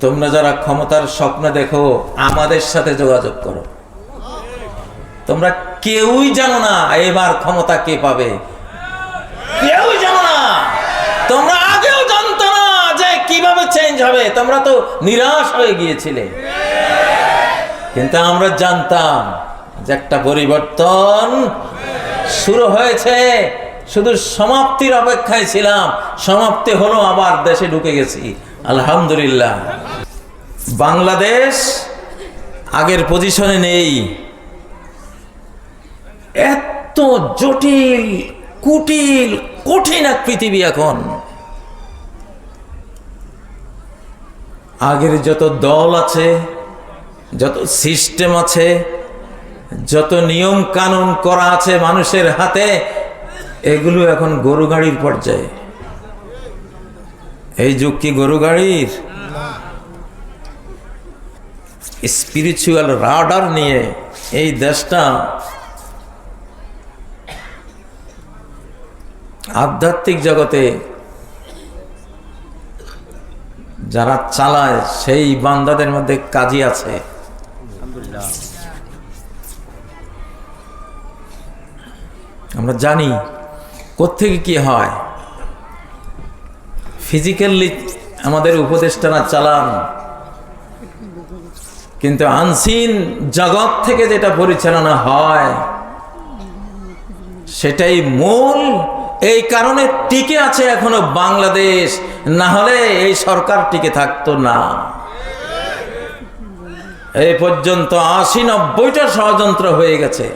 তোমরা যারা ক্ষমতার স্বপ্ন দেখো আমাদের সাথে যোগাযোগ করো। তোমরা কেউই জানো না এবার ক্ষমতা কে পাবে, কেউই জানো না। তোমরা আগেও জানতো না যে কিভাবে চেঞ্জ হবে, তোমরা তো নিরাশ হয়ে গিয়েছিলে। কিন্তু আমরা জানতাম যে একটা পরিবর্তন শুরু হয়েছে, শুধু সমাপ্তির অপেক্ষায় ছিলাম। সমাপ্তি হলো, আবার দেশে ঢুকে গেছি আলহামদুলিল্লাহ। বাংলাদেশ আগের পজিশনে নেই। এত জটিল কুটিল কঠিন এক পৃথিবী এখন। আগের যত দল আছে, যত সিস্টেম আছে, যত নিয়ম কানুন করা আছে মানুষের হাতে, এগুলো এখন গরু গাড়ির পর্যায়ে। এই যুগ কি গরু গাড়ির? স্পিরিচুয়াল রাডার নিয়ে এই দেশটা আধ্যাত্মিক জগতে যারা চালায় সেই বান্দাদের মধ্যে কাজী আছে। আমরা জানি কোত্থেকে কি হয়। ফিজিক্যালি আমাদের উপদেষ্টারা চালান, কিন্তু আনসিন জগৎ থেকে যেটা পরিচালনা হয় সেটাই মূল। এই কারণে টিকে আছে এখনো বাংলাদেশ, না হলে এই সরকার টিকে থাকতো না। এই পর্যন্ত 80-90টা ষড়যন্ত্র হয়ে গেছে,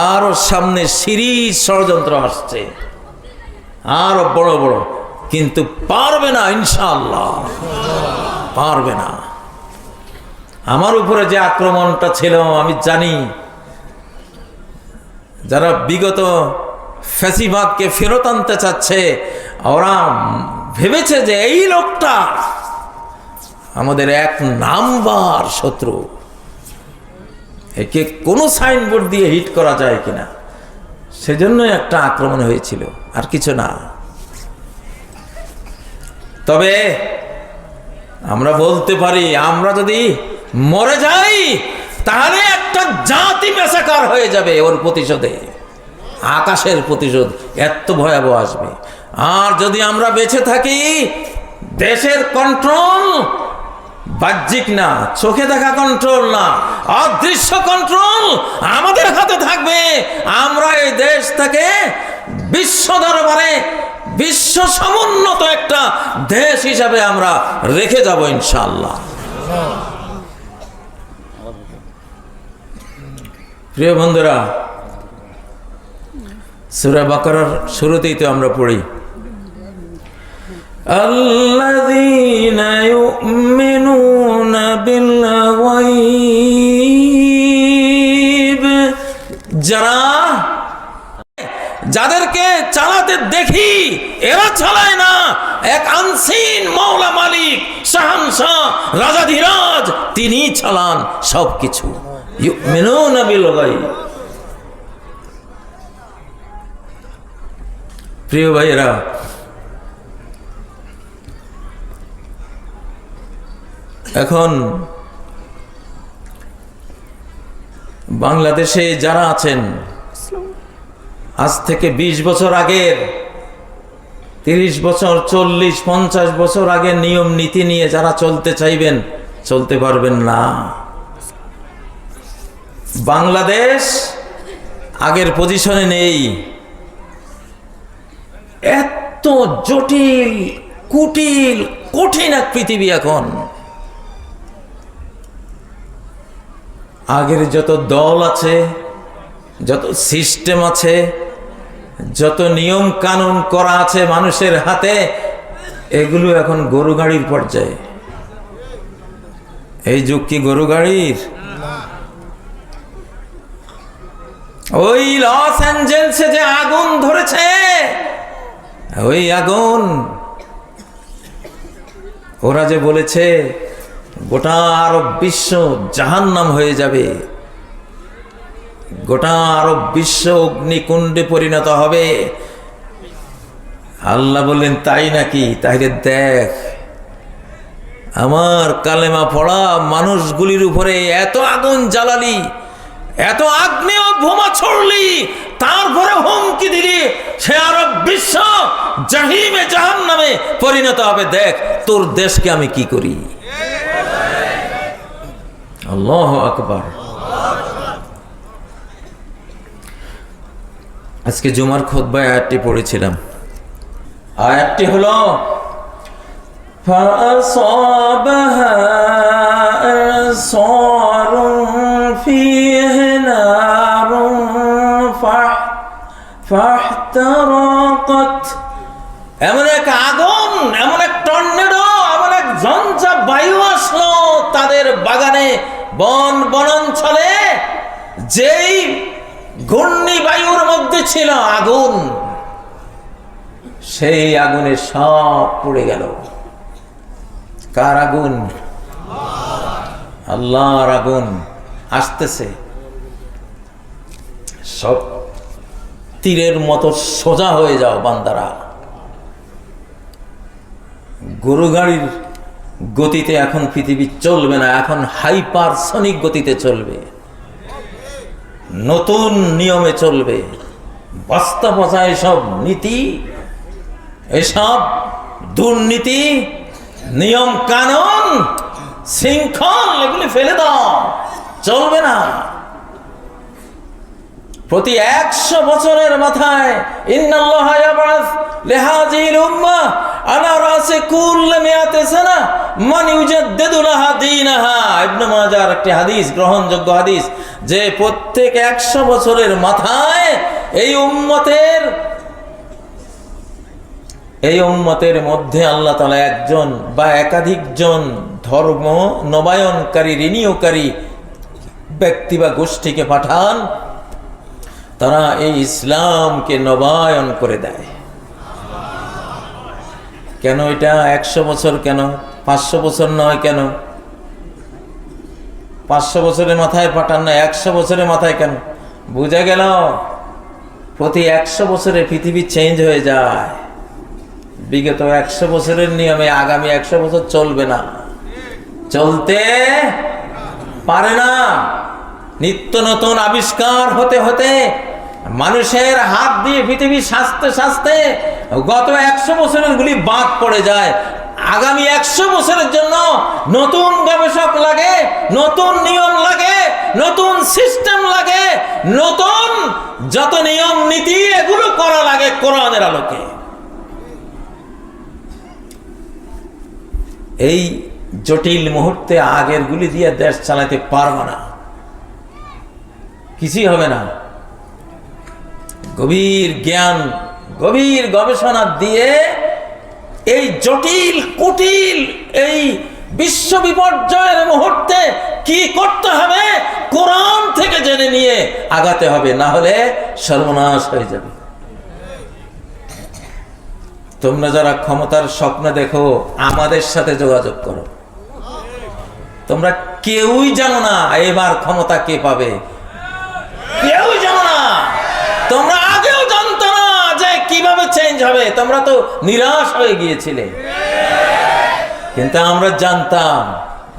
আরো সামনে সিরিজ ষড়যন্ত্র আসছে, আরো বড় বড়। কিন্তু পারবে না, ইনশাআল্লাহ পারবে না। আমার উপরে যে আক্রমণটা ছিল আমি জানি, যারা বিগত ফ্যাসিবাদকে ফেরত আনতে চাচ্ছে, ওরা ভেবেছে যে এই লোকটা আমাদের 1 নাম্বার শত্রু, একে কোনো সাইনবোর্ড দিয়ে হিট করা যায় কিনা, সেজন্য একটা আক্রমণ হয়েছিল, আর কিছু না। তবে আমরা বলতে পারি, আমরা যদি মরে যাই তাহলে একটা জাতি মেসাকার হয়ে যাবে ওর প্রতিশোধে, আকাশের প্রতিশোধ এত ভয়াবহ আসবে। আর যদি আমরা বেঁচে থাকি, দেশের কন্ট্রোল বাহ্যিক না, চোখে দেখা কন্ট্রোল না, অদৃশ্য কন্ট্রোল আমাদের হাতে থাকবে। আমরা এই দেশ থেকে বিশ্ব দরবারে বিশ্ব সমুন্নত একটা দেশ হিসাবে আমরা রেখে যাব ইনশাআল্লাহ। প্রিয় বন্ধুরা, সূরা বাকারার শুরুতেই তো আমরা পড়ি, আল্লাযীনা ইউমিনুনা বিল গায়ব, যাদেরকে চালাতে দেখি এরা চালায় না, এক আনসিন মৌলা মালিক শাহানশাহ রাজাধিরাজ তিনি চালান সবকিছু। ইউমিনুনা বিল গায়ব। প্রিয় ভাইয়েরা, এখন বাংলাদেশে যারা আছেন, আজ থেকে 20 বছর আগের, 30 বছর, 40, 50 বছর আগের নিয়ম নীতি নিয়ে যারা চলতে চাইবেন, চলতে পারবেন না। বাংলাদেশ আগের পজিশনে নেই। এত জটিল কুটিল কঠিন এক পৃথিবী এখন। আগের যত দল আছে, যত সিস্টেম আছে, যত নিয়ম কানুন করা আছে মানুষের হাতে, এগুলো এখন গরু গাড়ির পর্যায়ে। এই যুগ কি গরু গাড়ির? ওই লস অ্যাঞ্জেলসে যে আগুন ধরেছে, ওই আগুন, ওরা যে বলেছে গোটা আরব বিশ্ব জাহান্নাম হয়ে যাবে, গোটা আরব বিশ্ব অগ্নিকুণ্ডে পরিণত হবে। আল্লাহ বললেন তাই নাকি? তাহলে দেখ আমার কালেমা পড়া মানুষগুলির উপরে এত আগুন জ্বালালি, এত আগ্নেয় বোমা ছড়লি, তারপরে হুমকি দিলি সে আরব বিশ্ব জাহিমে জাহান্নামে পরিণত হবে, দেখ তোর দেশকে আমি কি করি। আল্লাহু আকবার। আজকে জুমার খুতবায় আয়াতটি পড়েছিলাম। আয়াতটি হলো فأصابها إعصار فيه نار فاحترقت। এমন এক আগুন, এমন এক টর্নেডো, এমন এক ঝঞ্ঝা বায়ু আসলো তাদের বাগানে, বনাঞ্চলে, যেই ঘূর্ণি বায়ুর মধ্যে ছিল আগুন, সেই আগুনে সব পুড়ে গেল। কার আগুন? আল্লাহর আগুন আসতেছে। সব তীরের মতো সোজা হয়ে যাও বান্দারা। গরু গাড়ির গতিতে এখন পৃথিবী চলবে না, এখন হাইপারসনিক গতিতে চলবে, নতুন নিয়মে চলবে। বস্তা পচা এসব নীতি, এসব দুর্নীতি, নিয়ম কানুন, শৃঙ্খল, এগুলি ফেলে দাও, চলবে না। প্রতি 100 বছরের মাথায় ইন্নাল্লাহা ইয়াবআস লিহাযিহিল উম্মাহ আলা রাসি কুল্লি মিয়াতি সানা মান ইউজাদ্দিদু লাহা দীনাহা। ইবনে মাজাহর একটি হাদিস, গ্রহণযোগ্য হাদিস, যে প্রত্যেক 100 বছরের মাথায় এই উম্মতের মধ্যে আল্লাহ তাআলা একজন বা একাধিকজন ধর্ম নবায়নকারী, রিনিউকারী ব্যক্তি বা গোষ্ঠীকে পাঠান, তারা এই ইসলামকে নবায়ন করে দেয়। কেন এটা 100 বছর, কেন 500 বছর নয়? কেন 500 বছরের মাথায় পাঠান না, 100 বছরের মাথায় কেন? বুঝা গেল, প্রতি 100 বছরে পৃথিবী চেঞ্জ হয়ে যায়। বিগত 100 বছরের নিয়মে আগামী 100 বছর চলবে না, চলতে পারে না। নিত্য নতুন আবিষ্কার হতে হতে মানুষের হাত দিয়ে পৃথিবী সাজতে সাজতে গত 100 বছরের গুলি বাদ পড়ে যায়। আগামী 100 বছরের জন্য নতুন গবেষক লাগে, নতুন নিয়ম লাগে, নতুন সিস্টেম লাগে, নতুন যত নিয়ম নীতি এগুলো করা লাগে কোরআনের আলোকে। এই জটিল মুহূর্তে আগের গুলি দিয়ে দেশ চালাতে পারবো না, কিছুই হবে না। গভীর জ্ঞান, গভীর গবেষণা দিয়ে এই জটিল কুটিল এই বিশ্ব বিপর্যয়ের মুহূর্তে কি করতে হবে কোরআন থেকে জেনে নিয়ে আগাতে হবে, না হলে সর্বনাশ হয়ে যাবে। তোমরা যারা ক্ষমতার স্বপ্ন দেখো আমাদের সাথে যোগাযোগ করো। তোমরা কেউই জানো না এবার ক্ষমতা কে পাবে, কেউ জানো না। তোমরা আগেও জানতো না যে কিভাবে চেঞ্জ হবে, তোমরা তো নিরাশ হয়ে গিয়েছিলে। কিন্তু আমরা জানতাম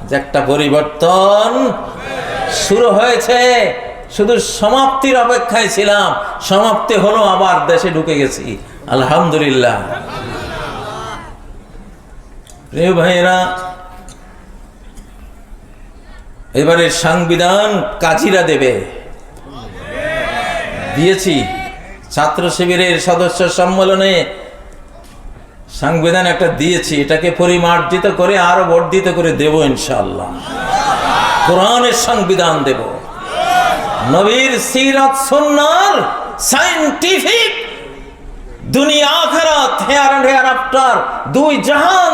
যে একটা পরিবর্তন শুরু হয়েছে, শুধু সমাপ্তির অপেক্ষায় ছিলাম। সমাপ্তি হলো, আবার দেশে ঢুকে গেছি, আলহামদুলিল্লাহ। প্রিয় ভাইয়েরা, এবারে সংবিধান কাজীরা দেবে, দিয়েছি। ছাত্র শিবিরের সদস্য সম্মেলনে সংবিধান একটা দিয়েছি, এটাকে পরিমার্জিত করে আরো বর্ধিত করে দেব ইনশাআল্লাহ। কোরআনের সংবিধান দেব, নবীর সিরাত সুন্নাহর সায়েন্টিফিক দুনিয়া আখিরাত হেয়ার এন্ড হেয়ার আফটার দুই জাহান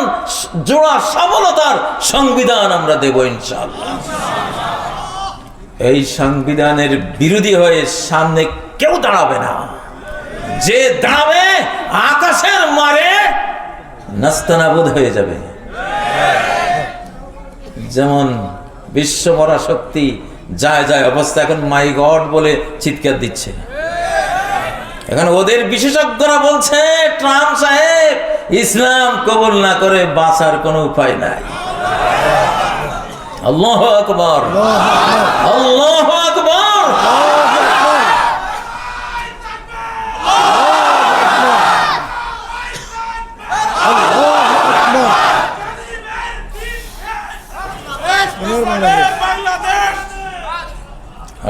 জোড়া সফলতার সংবিধান আমরা দেব ইনশাআল্লাহ। এই সংবিধানের বিরোধী হয়ে সামনে কেউ দাঁড়াবে না। যে দাঁড়াবে আকাশের মারে নাস্তানাবুদ হয়ে যাবে। যেমন বিশ্ব পরাশক্তি যায় যায় অবস্থা, এখন মাই গড বলে চিৎকার দিচ্ছে। এখন ওদের বিশেষজ্ঞরা বলছে ট্রাম্প সাহেব ইসলাম কবুল না করে বাঁচার কোনো উপায় নাই। আল্লাহু আকবার, আল্লাহু আকবার।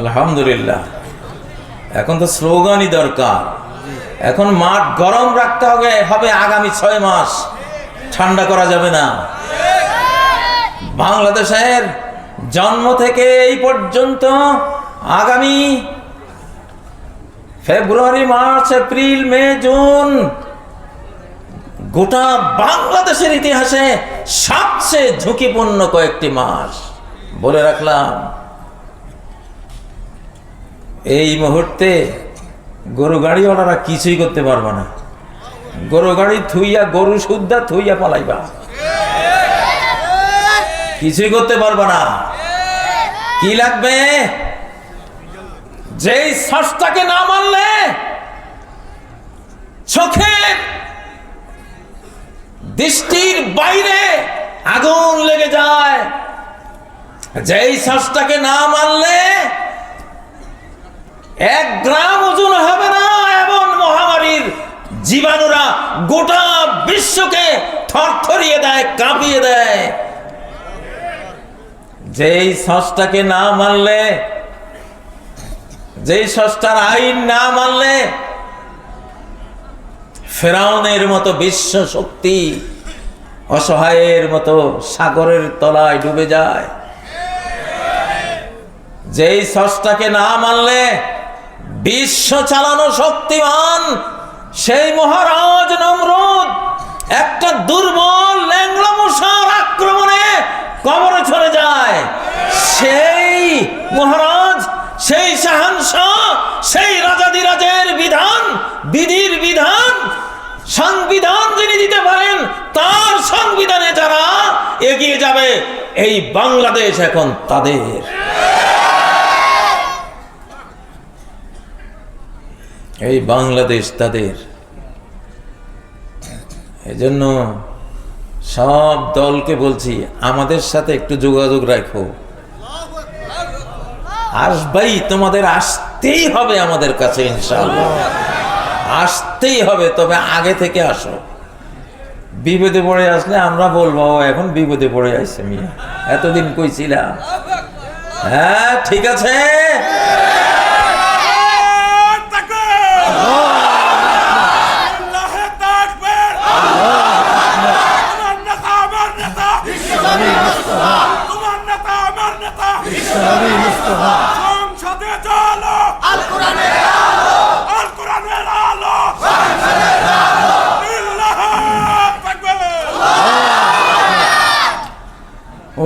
আলহামদুলিল্লাহ। এখন তো স্লোগানই দরকার। এখন মাঠ গরম রাখতে হবে আগামী 6 মাস, ঠান্ডা করা যাবে না। বাংলাদেশের জন্ম থেকে এই পর্যন্ত আগামী ফেব্রুয়ারি, মার্চ, এপ্রিল, মে, জুন গোটা বাংলাদেশের ইতিহাসে সবচেয়ে ঝুঁকিপূর্ণ কয়েকটি মাস। বলে রাখলাম, এই মুহূর্তে গরু গাড়িওয়ালারা কিছুই করতে পারবে না। গরু গাড়ি থুইয়া, গরু সুদ্ধা থুইয়া পালাইবা, কিছুই করতে পারবে না। কি লাগবে? যেই শ্বাসটাকে না মানলে চোখের দৃষ্টির বাইরে আগুন লেগে যায়, যেই শ্বাসটাকে না মানলে 1 গ্রাম ওজন হবে না, এমন মহামারীর জীবাণুরা গোটা বিশ্বকে থরথরিয়ে দেয়, কাঁপিয়ে দেয়। যেই ষষ্ঠটাকে না মানলে, যেই ষষ্ঠটার আইন না মানলে ফেরাউনের মতো বিশ্ব শক্তি অসহায়ের মতো সাগরের তলায় ডুবে যায়। যেই ষষ্ঠটাকে না মানলে বিশ্ব চালানো শক্তিমান সেই মহারাজ নমরুদ একটা দুর্বল ল্যাংড়া মশার আক্রমণে কবরে চলে যায়। সেই মহারাজ, সেই শাহানশাহ, সেই রাজাদিরাজের বিধান, বিধির বিধান, সংবিধান যিনি দিতে পারেন, তার সংবিধানে যারা এগিয়ে যাবে, এই বাংলাদেশ এখন তাদের। এই বাংলাদেশ তাদের। এজন্য সব দলকে বলছি, আমাদের সাথে একটু যোগাযোগ রাখো। আসবেই, তোমাদের আসতেই হবে আমাদের কাছে, ইনশাআল্লাহ আসতেই হবে। তবে আগে থেকে আসো। বিপদে পড়ে আসলে আমরা বলবো এখন বিপদে পড়ে আসছে মিয়া, এতদিন কইছিলাম। হ্যাঁ, ঠিক আছে।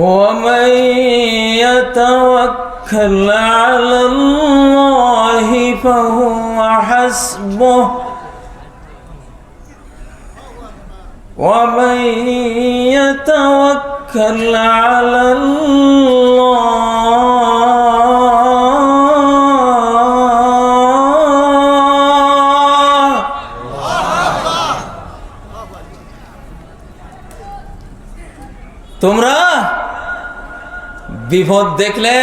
ومن يتوكل على الله فهو حسبه ومن يتوكل على তোমরা বিপদ দেখলে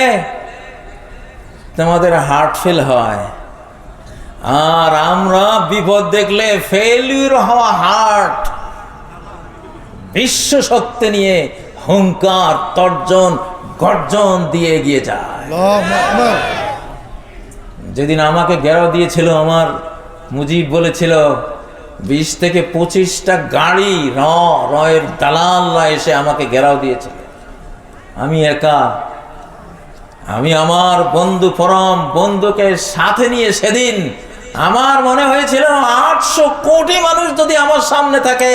তোমাদের হার্ট ফেল হয়, আর আমরা বিপদ দেখলে ফেলিউর হওয়া হার্ট বিশ্ব শক্তি নিয়ে হুঙ্কার, তর্জন, গর্জন দিয়ে এগিয়ে যায়। যেদিন আমাকে ঘেরাও দিয়েছিল, আমার মুজিব বলেছিল 20 থেকে 25টা গাড়ি রয়ের দালালরা এসে আমাকে ঘেরাও দিয়েছিল। আমি একা, আমি আমার বন্ধু পরম বন্ধুকে সাথে নিয়ে সেদিন আমার মনে হয়েছিল 800 কোটি মানুষ যদি আমার সামনে থাকে,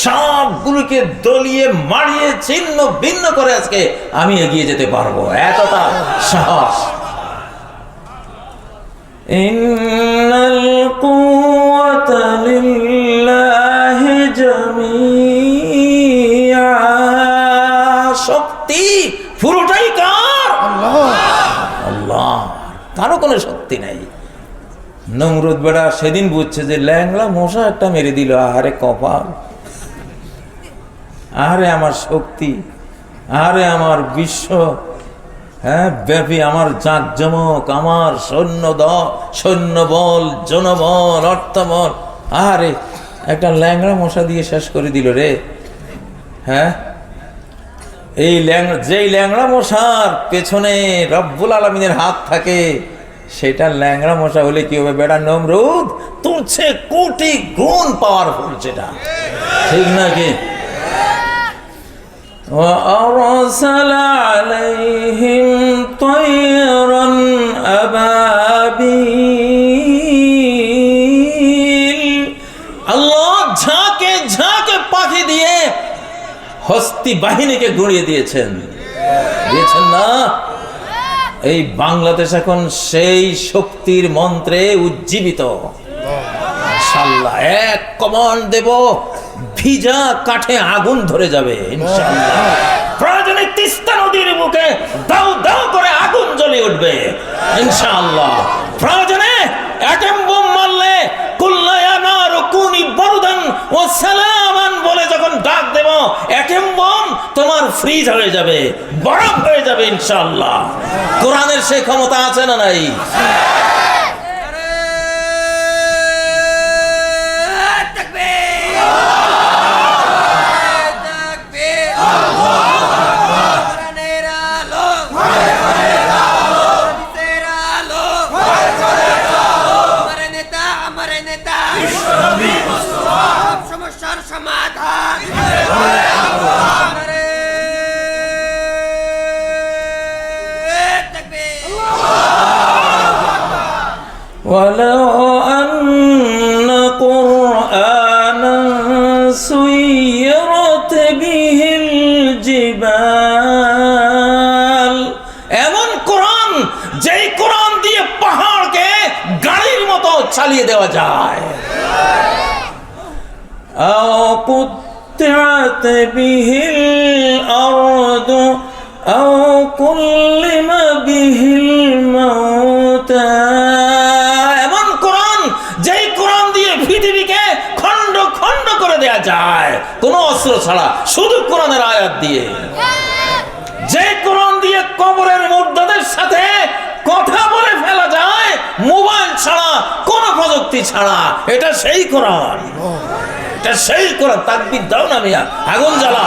সবগুলোকে দলিয়ে মারিয়ে ছিন্ন ভিন্ন করে আজকে আমি এগিয়ে যেতে পারবো, এতটা সাহস। ইন্নাল কুওয়াতা লিল্লাহি জামিআ, শক্তি পুরোটাই কার? আল্লাহ, কারো কোনো শক্তি নাই। নমরুদ বেটা সেদিন বুঝছে যে ল্যাংলা মশা একটা মেরে দিল, আহারে কপাল, আহারে আমার শক্তি। আরে আমার বিশ্ব ব্যাপী আমার জাঁকজমক, আমার সৈন্যবল, জনবল, অর্থবল, আরে একটা ল্যাংড়া মশা দিয়ে শেষ করে দিল রে। হ্যাঁ, এই যেই ল্যাংড়া মশার পেছনে রব্বুল আলামিনের হাত থাকে, সেটা ল্যাংড়া মশা হলে কি হবে বেটা নমরুদ, তোর চেয়ে কোটি গুণ পাওয়ারফুল সেটা, ঠিক নাকি? وأرسل عليهم طيرا أبابيل, আল্লাহ ঝাঁকে ঝাঁকে পাখি দিয়ে হস্তি বাহিনীকে গুঁড়িয়ে দিয়েছেন না? এই বাংলাদেশ এখন সেই শক্তির মন্ত্রে উজ্জীবিত। ইনশাআল্লাহ এক কমান্ড দেব, ভিজা কাঠে আগুন ধরে যাবে ইনশাআল্লাহ। প্রয়োজনে তিস্তা নদীর বুকে দাও দাও করে আগুন জ্বলে উঠবে ইনশাআল্লাহ। প্রয়োজনে অ্যাটম বোম মারলে কুল্লা ইয়া নারু কুনি বারদান ওয়া সালামান বলে যখন ডাক দেব, অ্যাটম বোম তোমার ফ্রিজ হয়ে যাবে, বরফ হয়ে যাবে ইনশাআল্লাহ। কোরআনের সেই ক্ষমতা আছে না নাই? ولو أن قرآنا سيرت به الجبال, এমন কোরআন যেই কোরআন দিয়ে পাহাড়কে গাড়ির মতো চালিয়ে দেওয়া যায়। أو قطعت به الأرض أو كلم به الموتى, এমন কোরআন যেই কোরআন দিয়ে পৃথিবীকে খণ্ড খণ্ড করে দেয়া যায় কোনো অস্ত্র ছাড়া, শুধু কোরআনের আয়াত দিয়ে। যে কোরআন দিয়ে কবরের মুর্দাদের সাথে কথা বলে ফেলা যায় মোবাইল ছাড়া, কোন প্রযুক্তি ছাড়া, এটা সেই কোরআন, এটা সেই কোরআন। তাকবীর দাও না মিয়া, আগুন জ্বালা।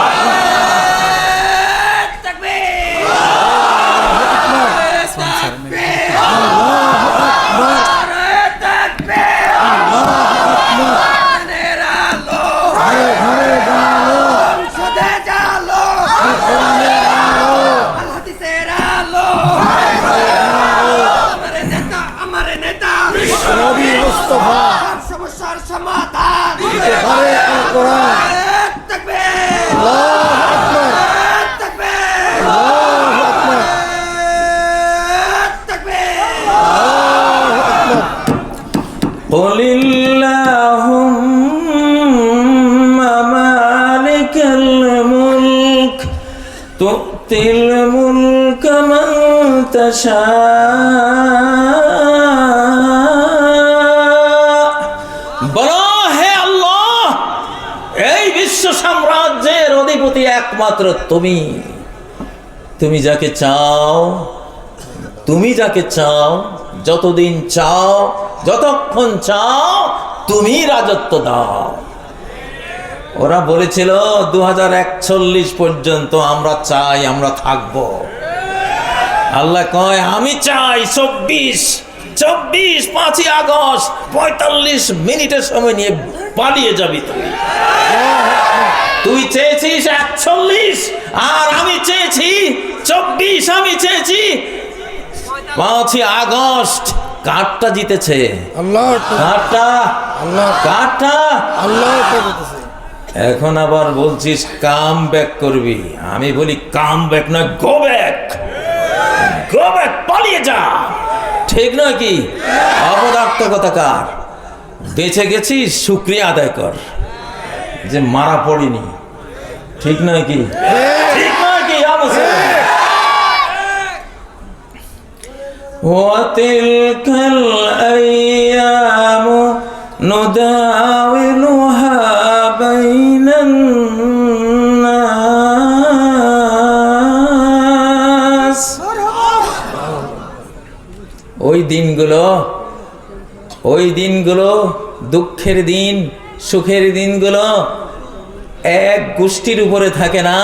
সমস্যার সমাধান কোরআন। তাকবীর, আল্লাহু আকবার, তাকবীর, আল্লাহু আকবার, তাকবীর, আল্লাহু আকবার। কুলিল্লাহুম্মা মালিকাল মুলক তু'তিল মুলকা মান তাশা, সাম্রাজ্যের অধিপতি একমাত্র তুমি। তুমি যাকে চাও, তুমি যাকে চাও, যতদিন চাও, যতক্ষণ চাও, তুমি রাজত্ব দাও। ওরা বলেছিল 2041 পর্যন্ত আমরা চাই, আমরা থাকব। আল্লাহ কয় আমি চাই 24 5ই আগস্ট 45 মিনিটের সময় নিয়ে পালিয়ে যাবি তুই। তুই চেয়েছিস 41 আর আমি চেয়েছি 24, আমি চেয়েছি 5ই আগস্ট। কারটা জিতেছে? আল্লাহ। কারটা আল্লাহ জিতেছে। এখন আবার বলছিস কাম ব্যাক করবি। আমি বলি কাম ব্যাক না, গো ব্যাক, গো ব্যাক, পালিয়ে যা। ঠিক নয় কি? অপদার্থ কথাকার। বেঁচে গেছিস, শুকরিয়া আদায় কর যে মারা পড়িনি। ঠিক নয় কি? ঠিক নয় কি? وَتِلْكَ الْأَيَّامُ نُدَاوِلُهَا بَيْنَ النَّاسِ ওই দিনগুলো দুঃখের দিন, সুখের দিনগুলো এক গোষ্ঠীর উপরে থাকে না।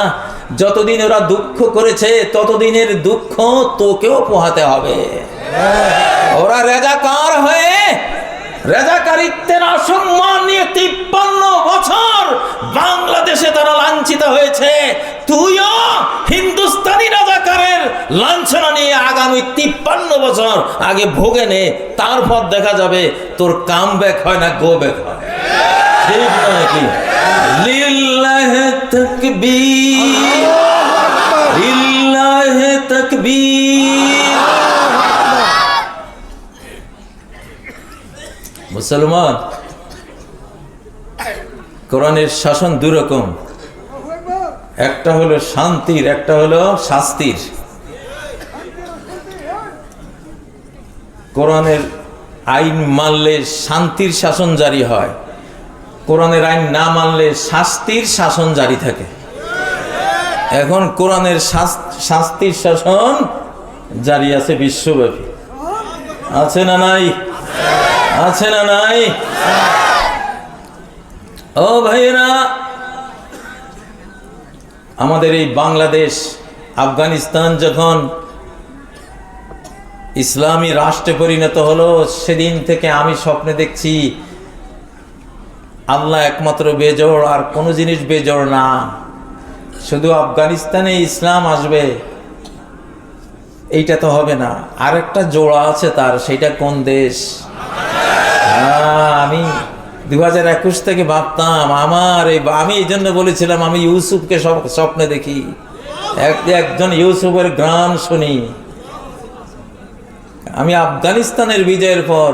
যতদিন ওরা দুঃখ করেছে ততদিনের দুঃখ তোকেও পোহাতে হবে। ওরা রাজাকার হয়ে রাজাকারিত্বের অসম্মান নিয়ে 53 বছর বাংলাদেশে তারা লাঞ্ছিত হয়েছে। তুইও হিন্দুস্তানি রাজাকারের লাঞ্ছনা নিয়ে আগামী 53 বছর আগে ভোগে নে, তারপর দেখা যাবে তোর কাম ব্যাক হয় না গো ব্যাক হয়। ঠিক নয় কি? লিল্লাহি তাকবীর, লিল্লাহি তাকবীর। মুসলমান, কোরআনের শাসন দুই রকম, একটা হলো শান্তির, একটা হলো শাস্তির। কোরআনের আইন মানলে শান্তির শাসন জারি হয়, কোরআনের আইন না মানলে শাস্তির শাসন জারি থাকে। এখন কোরআনের শাস্তির শাসন জারি আছে বিশ্বব্যাপী, আছে না নাই? আছে না নাই? ও ভাইরা, আমাদের এই বাংলাদেশ আফগানিস্তান যখন ইসলামী রাষ্ট্রে পরিণত হলো, সেদিন থেকে আমি স্বপ্নে দেখছি আল্লাহ একমাত্র বেজোড়, আর কোনো জিনিস বেজোড় না। শুধু আফগানিস্তানে ইসলাম আসবে এইটা তো হবে না, আরেকটা জোড়া আছে তার, সেটা কোন দেশ? আমি 2021 থেকে ভাবতাম আমি এই জন্য বলেছিলাম আমি ইউসুফকে স্বপ্নে দেখি, একজন ইউসুফের গান শুনি। আমি আফগানিস্তানের বিজয়ের পর,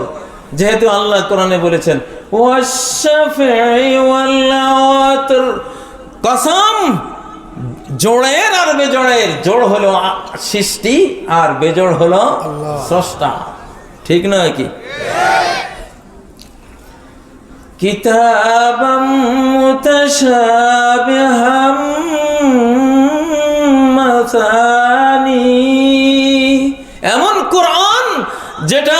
যেহেতু আল্লাহ কোরআনে বলেছেন কসম, জোড়ের আর বেজোড়ের, জোড় হলো সৃষ্টি আর বেজোড় হলো স্রষ্টা, ঠিক নয় কি? কিতাবাম মুতাশাবিহাম মাসানি, এমন কোরআন যেটা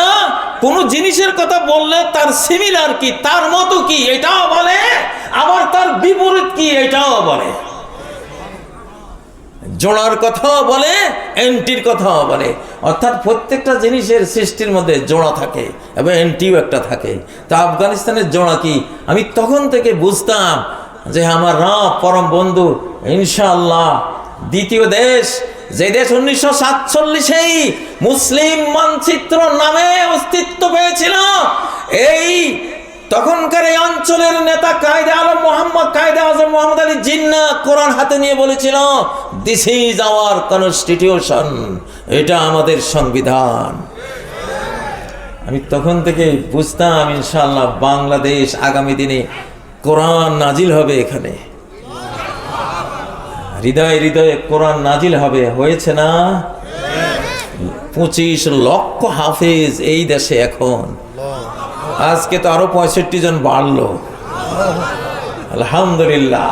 কোন জিনিসের কথা বললে তার সিমিলার কি, তার মতো কি এটাও বলে, আবার তার বিপরীত কি এটাও বলে। জোড়ার কথাও বলে, এন্টির কথাও বলে। অর্থাৎ প্রত্যেকটা জিনিসের সৃষ্টির মধ্যে জোড়া থাকে এবং এন্টিও একটা থাকে। তা আফগানিস্তানের জোড়া কি? আমি তখন থেকে বুঝতাম যে আমার রব পরম বন্ধু ইনশাআল্লাহ দ্বিতীয় দেশ, যে দেশ 1947-এই মুসলিম মানচিত্র নামে অস্তিত্ব পেয়েছিল, এই তখনকার এই অঞ্চলের নেতা কায়েদে আজম মোহাম্মদ আলী জিন্নাহ কোরআন হাতে নিয়ে বলেছিল, দিস ইজ আওয়ার কনস্টিটিউশন, এটা আমাদের সংবিধান। আমি তখন থেকে বুঝতাম ইনশাআল্লাহ বাংলাদেশ আগামী দিনে কোরআন নাজিল হবে, এখানে হৃদয়ে হৃদয়ে কোরআন নাজিল হবে। হয়েছে না? 25 লক্ষ হাফেজ এই দেশে এখন, আজকে তো আরো 65 জন বাড়লো, আলহামদুলিল্লাহ।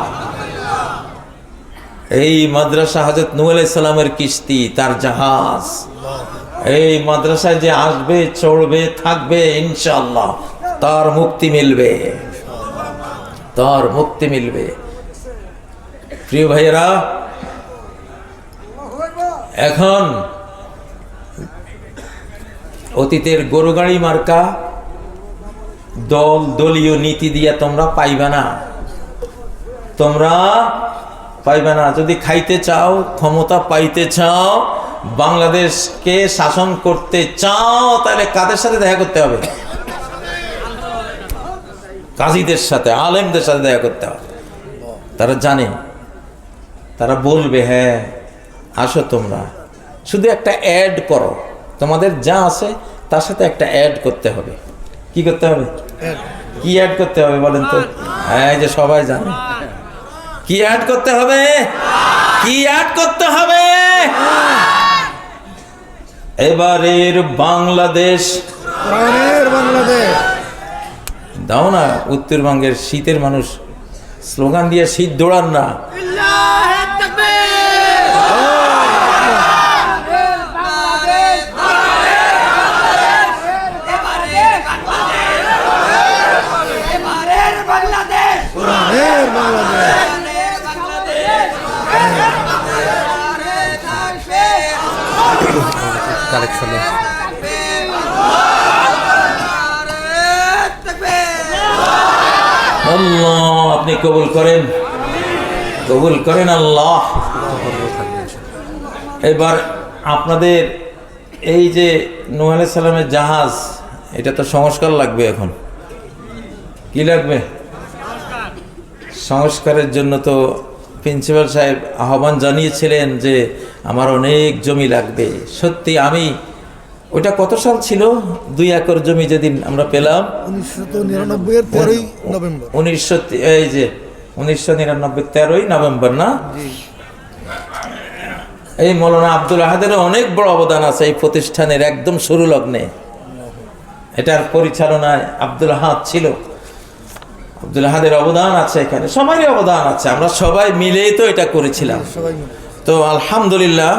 এই মাদ্রাসা হযরত নূহ আলাইহিস সালামের কিস্তি, তার জাহাজ, এই মাদ্রাসায় যে আসবে, চড়বে, থাকবে, ইনশাআল্লাহ তার মুক্তি মিলবে, তার মুক্তি মিলবে। প্রিয় ভাইয়েরা, এখন অতীতের গরু গাড়ি মার্কা দলীয় নীতি দিয়া তোমরা পাইবে না, তোমরা পাইবে না। যদি খাইতে চাও, ক্ষমতা পাইতে চাও, বাংলাদেশকে শাসন করতে চাও, তাহলে কাদের সাথে দেখা করতে হবে? কাজীদের সাথে, আলেমদের সাথে দেখা করতে হবে। তারা জানে, তারা বলবে হ্যাঁ আসো তোমরা, শুধু একটা অ্যাড করো, তোমাদের যা আছে তার সাথে একটা অ্যাড করতে হবে। কি করতে হবে? কি অ্যাড করতে হবে বলেন তো? হ্যাঁ, যে সবাই জানে কি অ্যাড করতে হবে, কি অ্যাড করতে হবে। এবারের বাংলাদেশ দাও না, উত্তরবঙ্গের শীতের মানুষ স্লোগান দিয়ে শীত দৌড়ান না। কালেকশনে আল্লাহ আপনি কবুল করেন আল্লাহ। এবার আপনাদের এই যে নূহ আলাইহিস সালামের জাহাজ, এটা তো সংস্কার লাগবে। এখন কি লাগবে? সংস্কারের জন্য তো প্রিন্সিপাল সাহেব আহ্বান জানিয়েছিলেন যে আমার অনেক জমি লাগবে। সত্যি আমি ওটা কত সাল ছিল? 2 একর জমি যেদিন আমরা পেলাম 1999 এর 13ই নভেম্বর। 1999 13ই নভেম্বর না? এই মৌলানা আব্দুল আহাদের অনেক বড় অবদান আছে এই প্রতিষ্ঠানের একদম শুরু লগ্নে। এটার পরিচালনায় আব্দুল আহাদ ছিল। আব্দুল আহাদের অবদান আছে, এখানে সবারই অবদান আছে। আমরা সবাই মিলেই তো এটা করেছিলাম। সবাই মিলে তো আলহামদুলিল্লাহ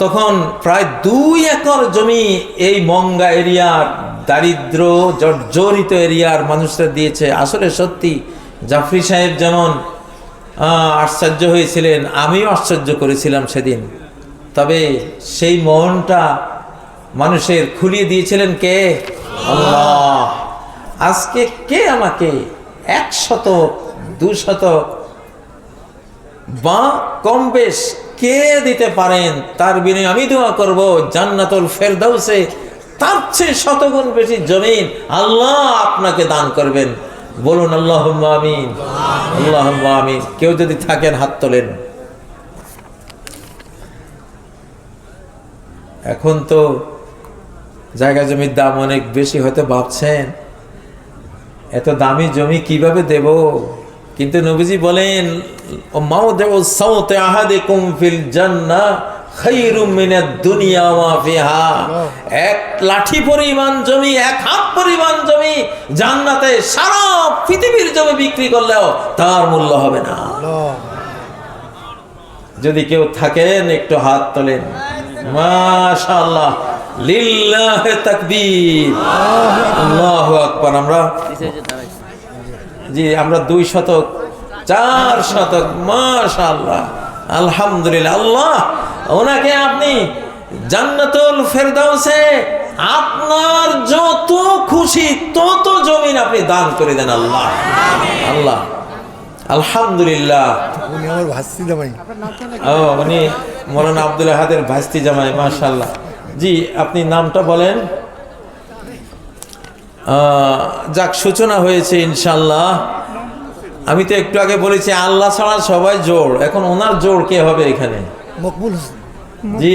তখন প্রায় 2 একর জমি এই মঙ্গা এরিয়ার দারিদ্র জর্জরিত এরিয়ার মানুষরা দিয়েছে। আসলে সত্যি জাফরি সাহেব যেমন আশ্চর্য হয়েছিলেন, আমিও আশ্চর্য করেছিলাম সেদিন। তবে সেই মনটা মানুষের খুলিয়ে দিয়েছিলেন কে? আল্লাহ। আজকে কে আমাকে 1 শতক 2 শতক বা কম বেশ কে দিতে পারেন, তার বিনিময়ে আমি দোয়া করব জান্নাতুল ফেরদাউসে তার চেয়ে শতগুণ বেশি জমিন আল্লাহ আপনাকে দান করবেন। বলুন আল্লাহুম্মা আমিন, আল্লাহুম্মা আমিন। কেউ যদি থাকেন হাত তোলেন। এখন তো জায়গা জমির দাম অনেক বেশি, হয়তো ভাবছেন এত দামি জমি কিভাবে দেব। কিন্তু নবীজি বলেন মাউদিউ সাওতি আহাদিকুম ফিল জান্নাহ খায়রুম মিনাদ দুনিয়া ওয়া ফিহা। 1 লাঠি পরিমাণ জমি, 1 হাত পরিমাণ জমি জান্নাতে সারা পৃথিবীর জমি বিক্রি করলেও তার মূল্য হবে না। যদি কেউ থাকেন একটু হাত তোলেন। মাশাআল্লাহ, লিল্লাহি তাকবীর, আল্লাহু আকবার। আমরা 2 শতক 4 শতক, মাশাআল্লাহ, আলহামদুলিল্লাহ। আল্লাহ ওনাকে আপনি জান্নাতুল ফেরদাউসে আপনার যত খুশি তত জমিন আপনি দান করে দেন আল্লাহ। আল্লাহ আলহামদুলিল্লাহ। উনি আমার ভাস্তি জামাই। উনি মৌলানা আব্দুল আহাদের ভাস্তি জামাই, মাশাআল্লাহ। জি, আপনি নামটা বলেন। যাক, সূচনা হয়েছে ইনশাল্লাহ। আমি তো একটু আগে বলেছি আল্লাহ ছাড়া সবাই জোড়। এখন ওনার জোড় কে হবে এখানে? মকবুল হোসেন। জি,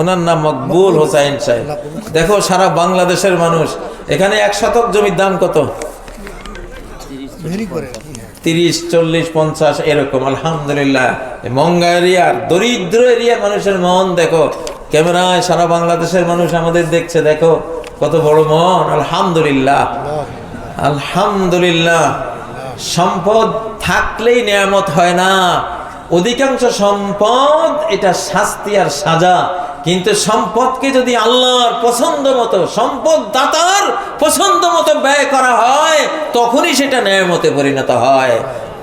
ওনার নাম মকবুল হোসাইন সাহেব। দেখো সারা বাংলাদেশের মানুষ, এখানে 1 শতক জমির দাম কত? 30, 40, 50 এরকম। আলহামদুলিল্লাহ, মঙ্গা এরিয়ার দরিদ্র এরিয়ার মানুষের মন দেখো। ক্যামেরায় সারা বাংলাদেশের মানুষ আমাদের দেখছে, দেখো কত বড় মন। আলহামদুলিল্লাহ, আলহামদুলিল্লাহ। সম্পদ থাকলেই নিয়ামত হয় না। অধিকাংশ সম্পদ এটা শাস্তি আর সাজা। কিন্তু সম্পদকে যদি আল্লাহর পছন্দ মতো, সম্পদ দাতার পছন্দ মতো ব্যয় করা হয়, তখনই সেটা নিয়ামতে পরিণত হয়,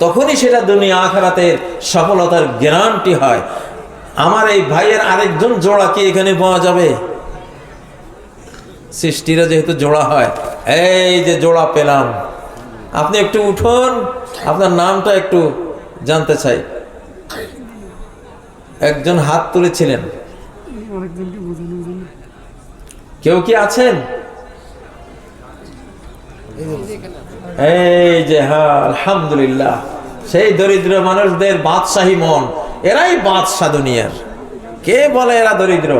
তখনই সেটা দুনিয়া আখিরাতের সফলতার গ্যারান্টি হয়। আমার এই ভাইয়ের আরেকজন জোড়া কি এখানে পাওয়া যাবে? সৃষ্টিরা যেহেতু জোড়া হয়, এই যে জোড়া পেলাম। আপনি একটু উঠুন, আপনার নামটা একটু জানতে চাই। একজন হাত তুলেছিলেন, কেউ কি আছেন? এই যে, হ্যাঁ আলহামদুলিল্লাহ। সেই দরিদ্র মানুষদের বাদশাহী মন, এরাই বাদশা দুনিয়ার। কে বলে এরা দরিদ্র?